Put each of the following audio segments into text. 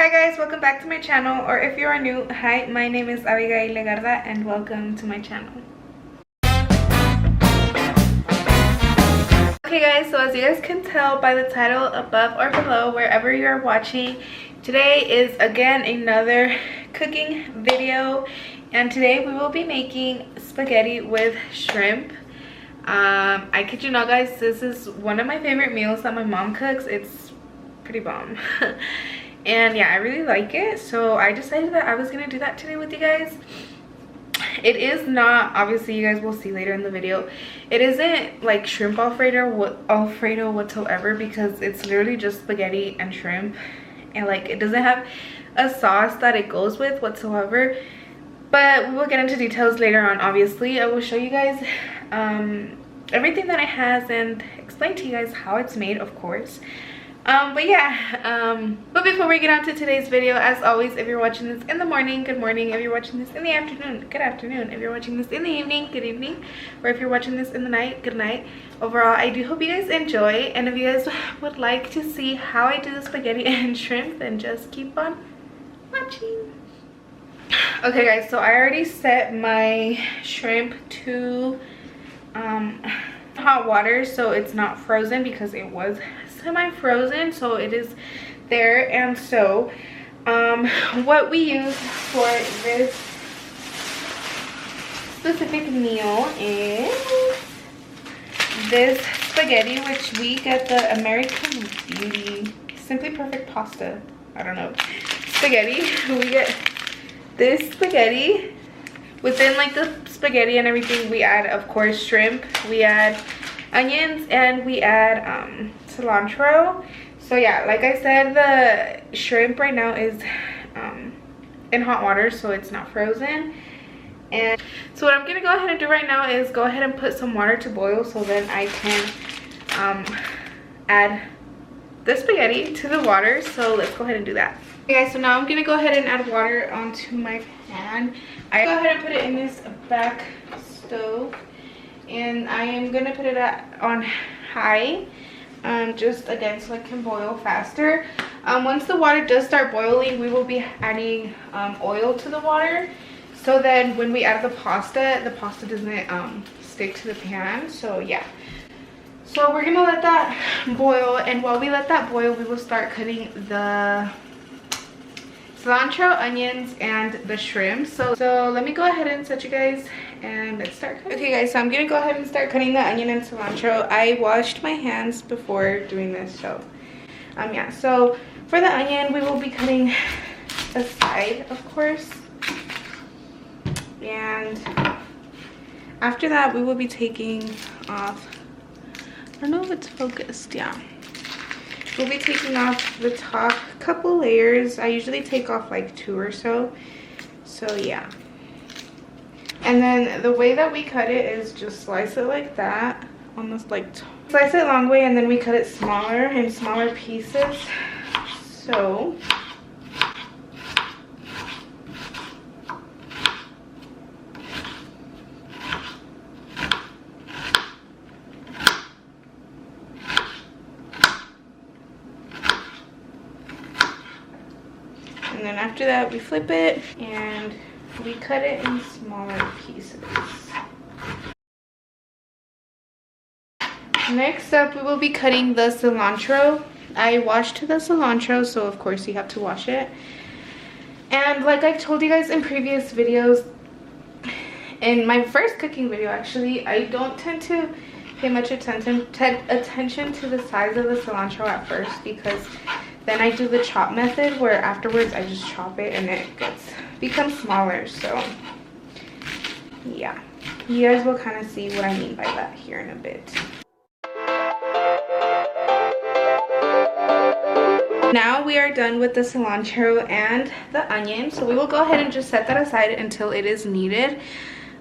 Hi guys, welcome back to my channel, or if you are new, hi, my name is Abigail Legarda and welcome to my channel. Okay guys, so as you guys can tell by the title above or below, wherever you are watching, today is again another cooking video, and today we will be making spaghetti with shrimp. I kid you not guys, this is one of my favorite meals that my mom cooks. It's pretty bomb. And yeah, I really like it, so I decided that I was gonna do that today with you guys. It is not, obviously you guys will see later in the video, it isn't like shrimp alfredo whatsoever, because it's literally just spaghetti and shrimp, and like it doesn't have a sauce that it goes with whatsoever. But we will get into details later on. Obviously I will show you guys everything that it has and explain to you guys how it's made, of course. But yeah, but before we get on to today's video, as always, if you're watching this in the morning, good morning. If you're watching this in the afternoon, good afternoon. If you're watching this in the evening, good evening. Or if you're watching this in the night, good night. Overall, I do hope you guys enjoy, and if you guys would like to see how I do the spaghetti and shrimp, then just keep on watching. Okay guys, so I already set my shrimp to hot water so it's not frozen, because it was semi-frozen, so it is there. And so what we use for this specific meal is this spaghetti, which we get the American Beauty Simply Perfect pasta, I don't know, spaghetti. We get this spaghetti. Within like the spaghetti and everything, we add, of course, shrimp, we add onions, and we add cilantro. So yeah, like I said, the shrimp right now is in hot water, so it's not frozen. And so what I'm gonna go ahead and do right now is go ahead and put some water to boil, so then I can add the spaghetti to the water. So let's go ahead and do that. Okay guys, so now I'm gonna go ahead and add water onto my pan. I go ahead and put it in this back stove, and I am gonna put it on high, just again so it can boil faster. Once the water does start boiling, we will be adding oil to the water, so then when we add the pasta doesn't stick to the pan. So yeah, so we're gonna let that boil, and while we let that boil, we will start cutting the cilantro, onions, and the shrimp. So let me go ahead and set you guys, and let's start cutting. Okay guys, so I'm gonna go ahead and start cutting the onion and cilantro. I washed my hands before doing this, so yeah. So for the onion, we will be cutting a side, of course, and after that we will be taking off, I don't know if it's focused, yeah, we'll be taking off the top couple layers. I usually take off like 2 or so. So yeah. And then the way that we cut it is just slice it like that, almost like slice it long way, and then we cut it smaller in smaller pieces. So and then after that we flip it and we cut it in smaller pieces. Next up, we will be cutting the cilantro. I washed the cilantro, so of course you have to wash it. And like I told you guys in previous videos, in my first cooking video actually, I don't tend to pay much attention to the size of the cilantro at first, because then I do the chop method, where afterwards I just chop it and it becomes smaller. So yeah, you guys will kind of see what I mean by that here in a bit. Now we are done with the cilantro and the onion, so we will go ahead and just set that aside until it is needed.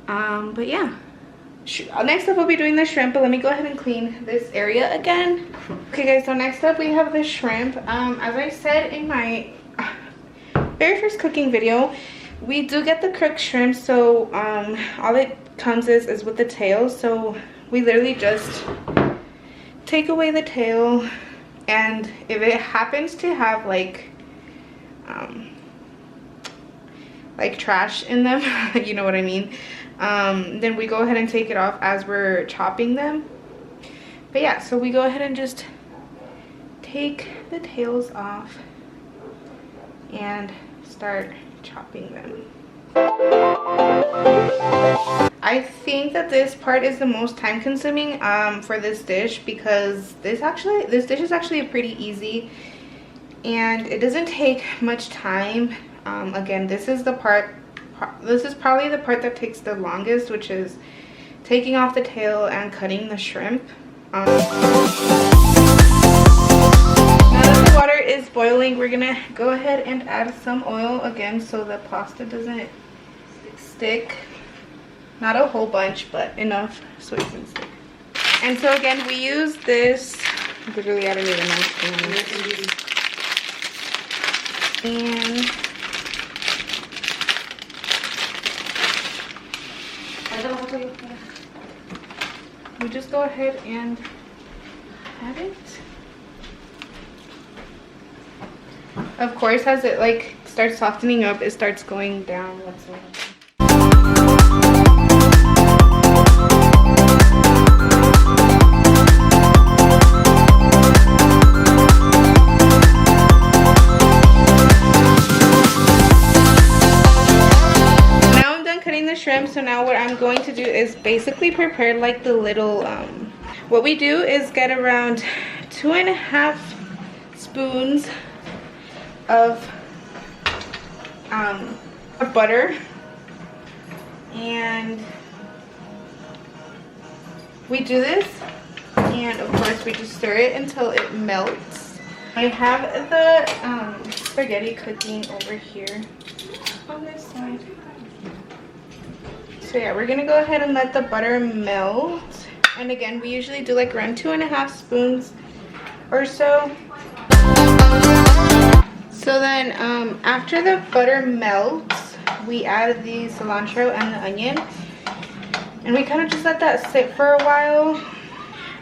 But yeah, next up we'll be doing the shrimp, but let me go ahead and clean this area again. Okay guys, so next up we have the shrimp. As I said in my very first cooking video, we do get the cooked shrimp, so all it comes is with the tail. So we literally just take away the tail, and if it happens to have like like trash in them. You know what I mean. Then we go ahead and take it off as we're chopping them. But yeah, so we go ahead and just take the tails off and start chopping them. I think that this part is the most time consuming for this dish, because this dish is actually pretty easy and it doesn't take much time. Again, this is probably the part that takes the longest, which is taking off the tail and cutting the shrimp. Now that the water is boiling, we're gonna go ahead and add some oil again so the pasta doesn't stick. Not a whole bunch, but enough so it can stick. And so again, we use this, literally I don't even know. And we just go ahead and add it. Of course, as it like starts softening up, it starts going down. Shrimp. So now what I'm going to do is basically prepare like the little what we do is get around 2.5 spoons of butter, and we do this, and of course we just stir it until it melts. I have the spaghetti cooking over here on this side. So yeah, we're gonna go ahead and let the butter melt. And again, we usually do like around 2.5 spoons or so. So then after the butter melts, we add the cilantro and the onion. And we kind of just let that sit for a while.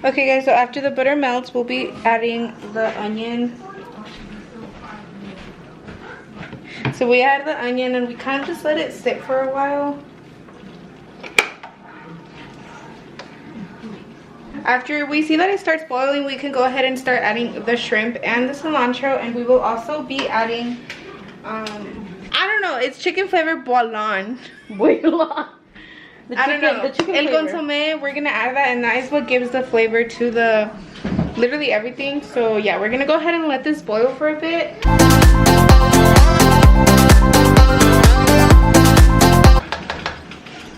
Okay guys, so after the butter melts, we'll be adding the onion. So we add the onion and we kind of just let it sit for a while. After we see that it starts boiling, we can go ahead and start adding the shrimp and the cilantro, and we will also be adding, I don't know, it's chicken flavor bouillon. Bouillon. I don't know. The chicken flavor. El consomme, we're gonna add that, and that is what gives the flavor to the literally everything. So yeah, we're gonna go ahead and let this boil for a bit.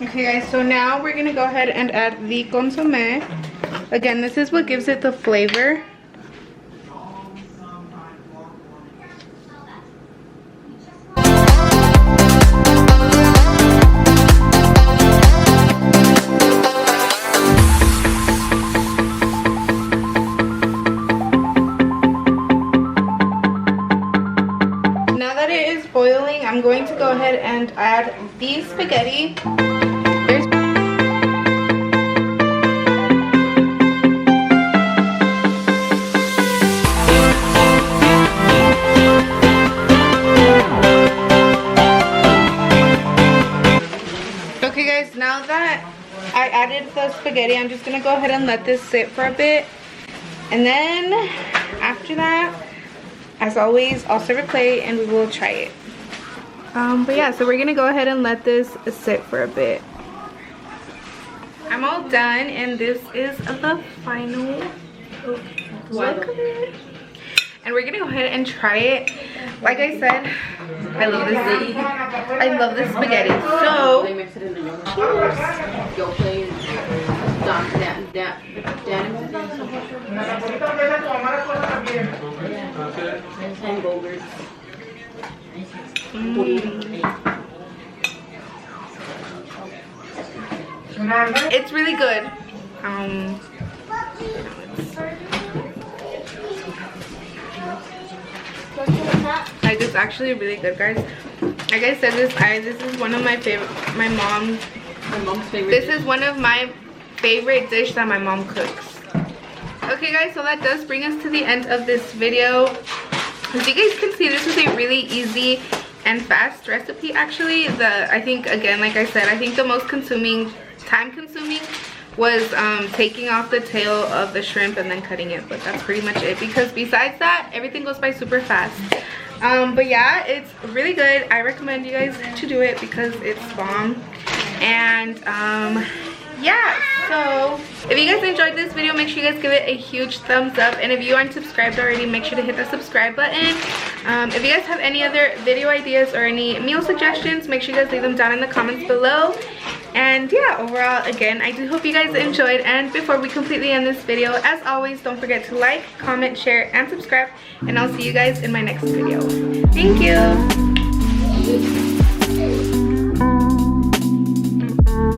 Okay guys, so now we're gonna go ahead and add the consomme. Again, this is what gives it the flavor. Now that it is boiling, I'm going to go ahead and add the spaghetti. Now that I added the spaghetti, I'm just gonna go ahead and let this sit for a bit, and then after that, as always, I'll serve a plate and we will try it. But yeah, so we're gonna go ahead and let this sit for a bit. I'm all done, and this is the final look of it. And we're gonna go ahead and try it. Like I said, I love this. I love this spaghetti. So, it's really good. Like, it's actually really good, guys. Like I said, this is one of my favorite. My mom's favorite. This is one of my favorite dish that my mom cooks. Okay, guys, so that does bring us to the end of this video. As you guys can see, this is a really easy and fast recipe. Actually, I think, again, like I said, I think the most time consuming was taking off the tail of the shrimp and then cutting it, but that's pretty much it, because besides that, everything goes by super fast. But yeah, it's really good. I recommend you guys to do it because it's bomb. And yeah, so if you guys enjoyed this video, make sure you guys give it a huge thumbs up, and if you aren't subscribed already, make sure to hit the subscribe button. If you guys have any other video ideas or any meal suggestions, make sure you guys leave them down in the comments below. And yeah, overall, again, I do hope you guys enjoyed, and before we completely end this video, as always, don't forget to like, comment, share, and subscribe, and I'll see you guys in my next video. Thank you.